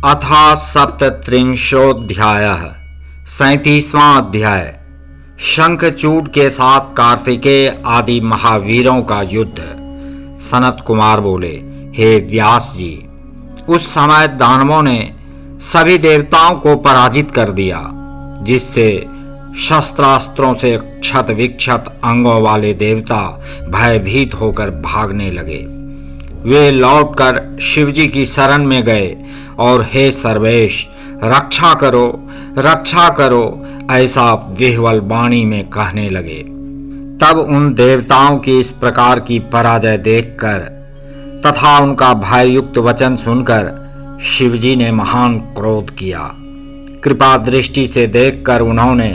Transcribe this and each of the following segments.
अथ सप्तत्रिंशोऽध्यायः 37वां अध्याय। शंखचूड के साथ कार्तिकेय आदि महावीरों का युद्ध। सनत कुमार बोले, हे व्यास जी, उस समय दानवों ने सभी देवताओं को पराजित कर दिया, जिससे शस्त्रास्त्रों से क्षत विक्षत अंगों वाले देवता भयभीत होकर भागने लगे। वे लौटकर शिवजी की शरण में गए और हे सर्वेश, रक्षा करो ऐसा विह्वल वाणी में कहने लगे। तब उन देवताओं की इस प्रकार की पराजय देखकर तथा उनका भययुक्त वचन सुनकर शिवजी ने महान क्रोध किया। कृपा दृष्टि से देखकर उन्होंने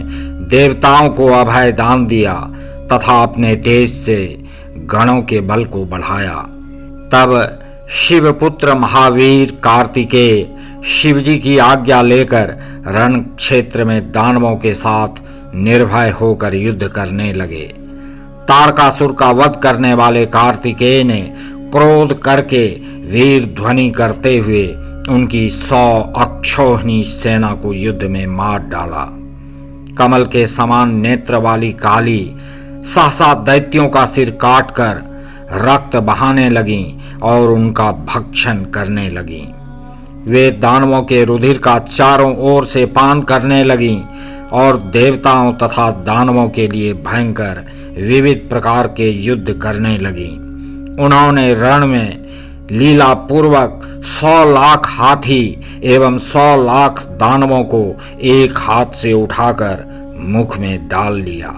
देवताओं को अभय दान दिया तथा अपने तेज से गणों के बल को बढ़ाया। तब शिवपुत्र महावीर कार्तिकेय शिवजी की आज्ञा लेकर रण क्षेत्र में दानवों के साथ निर्भय होकर युद्ध करने लगे। तारकासुर का वध करने वाले कार्तिकेय ने क्रोध करके वीर ध्वनि करते हुए उनकी 100 अक्षौहिणी सेना को युद्ध में मार डाला। कमल के समान नेत्र वाली काली सहसा दैत्यों का सिर काटकर रक्त बहाने लगीं और उनका भक्षण करने लगीं। वे दानवों के रुधिर का चारों ओर से पान करने लगीं और देवताओं तथा दानवों के लिए भयंकर विविध प्रकार के युद्ध करने लगीं। उन्होंने रण में लीला पूर्वक 100 लाख हाथी एवं 100 लाख दानवों को एक हाथ से उठाकर मुख में डाल लिया।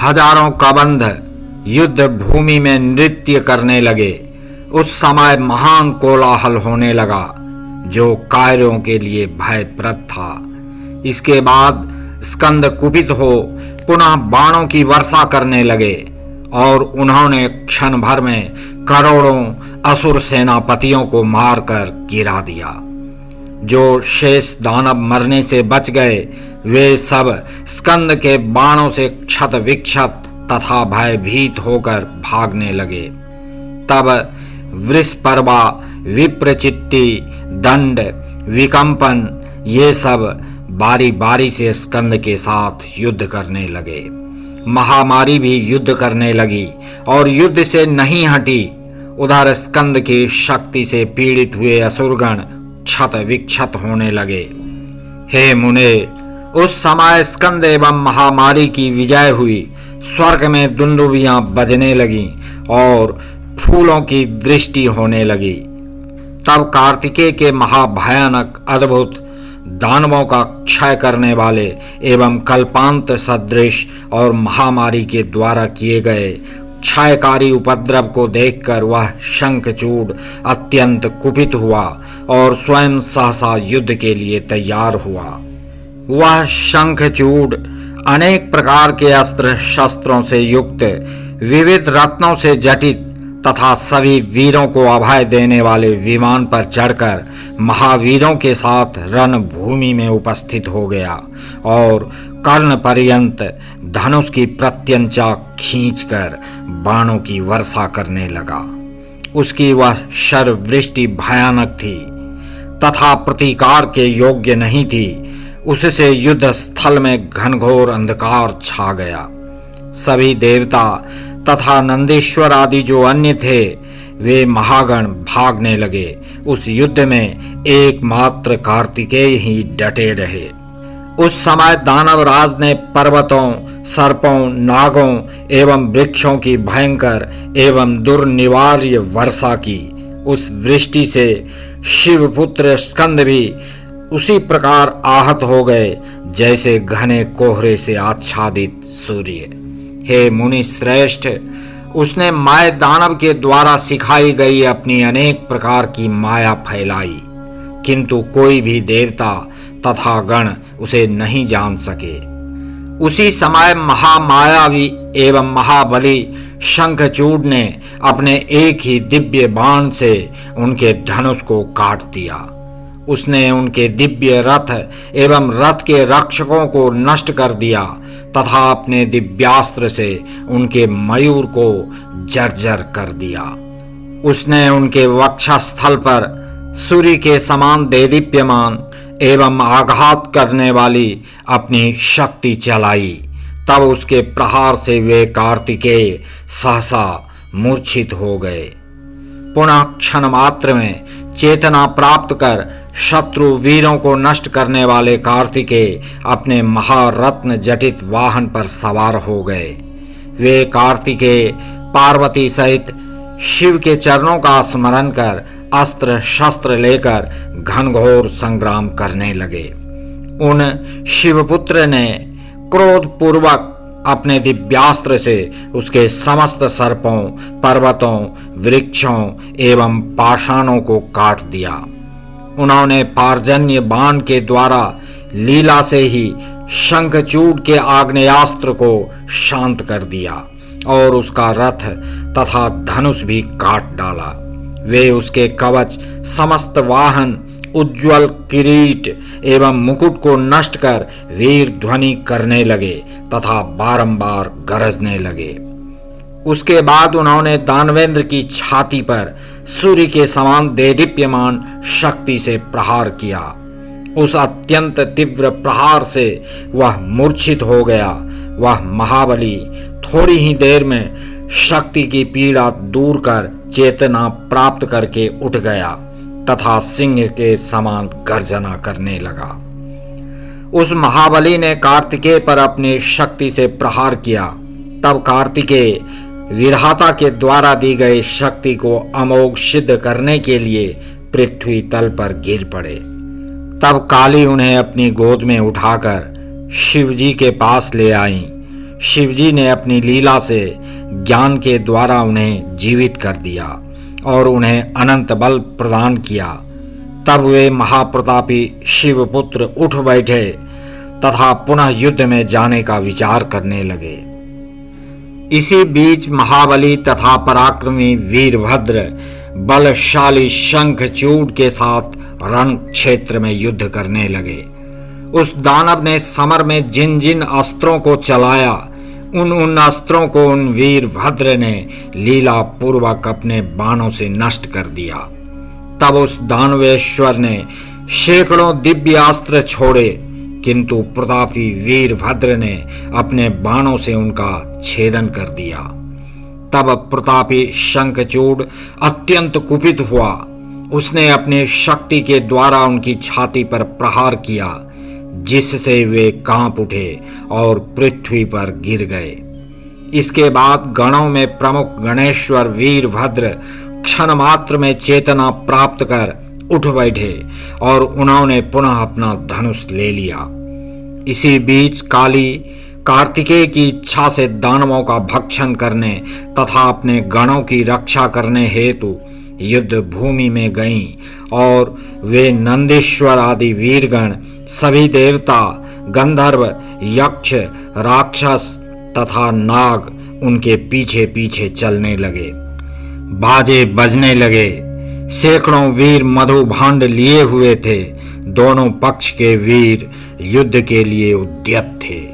हजारों कबंध युद्ध भूमि में नृत्य करने लगे। उस समय महान कोलाहल होने लगा, जो कायरों के लिए भयप्रद था। इसके बाद स्कंद कुपित हो पुनः बाणों की वर्षा करने लगे और उन्होंने क्षण भर में करोड़ों असुर सेनापतियों को मारकर गिरा दिया। जो शेष दानव मरने से बच गए, वे सब स्कंद के बाणों से क्षत विक्षत तथा भयभीत होकर भागने लगे। तब वृषपर्वा, विप्रचित्ति, दंड, विकंपन ये सब बारी बारी से स्कंद के साथ युद्ध करने लगे। महामारी भी युद्ध करने लगी और युद्ध से नहीं हटी। उधर स्कंद की शक्ति से पीड़ित हुए असुरगण क्षत विक्षत होने लगे। हे मुने, उस समय स्कंद एवं महामारी की विजय हुई। स्वर्ग में दुंदुभियां बजने लगीं और फूलों की वृष्टि होने लगी। तब कार्तिकेय के महाभयानक अद्भुत दानवों का क्षय करने वाले एवं कल्पांत सदृश और महामारी के द्वारा किए गए क्षयकारी उपद्रव को देखकर वह शंखचूड अत्यंत कुपित हुआ और स्वयं सहसा युद्ध के लिए तैयार हुआ। वह शंखचूड अनेक प्रकार के अस्त्र शस्त्रों से युक्त, विविध रत्नों से जटित तथा सभी वीरों को अभय देने वाले विमान पर चढ़कर महावीरों के साथ रणभूमि में उपस्थित हो गया और कर्ण पर्यंत धनुष की प्रत्यंचा खींचकर बाणों की वर्षा करने लगा। उसकी वह शरवृष्टि भयानक थी तथा प्रतिकार के योग्य नहीं थी। उससे युद्ध स्थल में घनघोर अंधकार छा गया। सभी देवता तथा नंदीश्वर आदि जो अन्य थे, वे महागण भागने लगे। उस युद्ध में एकमात्र कार्तिकेय ही डटे रहे। उस समय दानवराज ने पर्वतों, सर्पों, नागों एवं वृक्षों की भयंकर एवं दुर्निवार्य वर्षा की। उस वृष्टि से शिवपुत्र स्कंद भी उसी प्रकार आहत हो गए जैसे घने कोहरे से आच्छादित सूर्य। हे मुनि श्रेष्ठ, उसने माय दानव के द्वारा सिखाई गई अपनी अनेक प्रकार की माया फैलाई, किंतु कोई भी देवता तथा गण उसे नहीं जान सके। उसी समय महामायावी एवं महाबली शंखचूड ने अपने एक ही दिव्य बाण से उनके धनुष को काट दिया। उसने उनके दिव्य रथ एवं रथ के रक्षकों को नष्ट कर दिया तथा अपने दिव्यास्त्र से उनके मयूर को जर्जर कर दिया। उसने उनके वक्षस्थल पर सूर्य के समान देदीप्यमान एवं आघात करने वाली अपनी शक्ति चलाई। तब उसके प्रहार से वे कार्तिकेय सहसा मूर्छित हो गए। पुनः क्षण मात्र में चेतना प्राप्त कर शत्रु वीरों को नष्ट करने वाले कार्तिकेय अपने महारत्न जटित वाहन पर सवार हो गए। वे कार्तिकेय पार्वती सहित शिव के चरणों का स्मरण कर अस्त्र शस्त्र लेकर घनघोर संग्राम करने लगे। उन शिवपुत्र ने क्रोध पूर्वक अपने दिव्यास्त्र से उसके समस्त सर्पों, पर्वतों, वृक्षों एवं पाषाणों को काट दिया। उन्होंने पार्जन्य बाण के द्वारा लीला से ही शंखचूड के आग्नेयास्त्र को शांत कर दिया और उसका रथ तथा धनुष भी काट डाला। वे उसके कवच, समस्त वाहन, उज्ज्वल किरीट एवं मुकुट को नष्ट कर वीर ध्वनि करने लगे तथा बारंबार गरजने लगे। उसके बाद उन्होंने दानवेंद्र की छाती पर सूर्य के समान देदीप्यमान शक्ति से प्रहार किया। उस अत्यंत तीव्र प्रहार से वह मूर्छित हो गया। वह महाबली थोड़ी ही देर में शक्ति की पीड़ा दूर कर चेतना प्राप्त करके उठ गया तथा सिंह के समान गर्जना करने लगा। उस महाबली ने कार्तिकेय पर अपनी शक्ति से प्रहार किया। तब कार्तिकेय विधाता के द्वारा दी गई शक्ति को अमोघ सिद्ध करने के लिए पृथ्वी तल पर गिर पड़े। तब काली उन्हें अपनी गोद में उठाकर शिवजी के पास ले आईं। शिवजी ने अपनी लीला से ज्ञान के द्वारा उन्हें जीवित कर दिया और उन्हें अनंत बल प्रदान किया। तब वे महाप्रतापी शिवपुत्र उठ बैठे तथा पुनः युद्ध में जाने का विचार करने लगे। इसी बीच महाबली तथा पराक्रमी वीरभद्र बलशाली शंखचूड के साथ रण क्षेत्र में युद्ध करने लगे। उस दानव ने समर में जिन जिन अस्त्रों को चलाया, उन अस्त्रों को उन वीरभद्र ने लीला पूर्वक अपने बाणों से नष्ट कर दिया। तब उस दानवेश्वर ने सैकड़ों दिव्य अस्त्र छोड़े, किंतु प्रतापी वीरभद्र ने अपने बाणों से उनका छेदन कर दिया। तब प्रतापी शंखचूड अत्यंत कुपित हुआ। उसने अपनी शक्ति के द्वारा उनकी छाती पर प्रहार किया, जिससे वे कांप उठे और पृथ्वी पर गिर गए। इसके बाद गणों में प्रमुख गणेश्वर वीरभद्र क्षण मात्र में चेतना प्राप्त कर उठ बैठे और उन्होंने पुनः अपना धनुष ले लिया। इसी बीच काली कार्तिकेय की इच्छा से दानवों का भक्षण करने तथा अपने गणों की रक्षा करने हेतु युद्ध भूमि में गईं और वे नंदीश्वर आदि वीरगण, सभी देवता, गंधर्व, यक्ष, राक्षस तथा नाग उनके पीछे पीछे चलने लगे। बाजे बजने लगे। सैकड़ों वीर मधु भांड लिए हुए थे। दोनों पक्ष के वीर युद्ध के लिए उद्यत थे।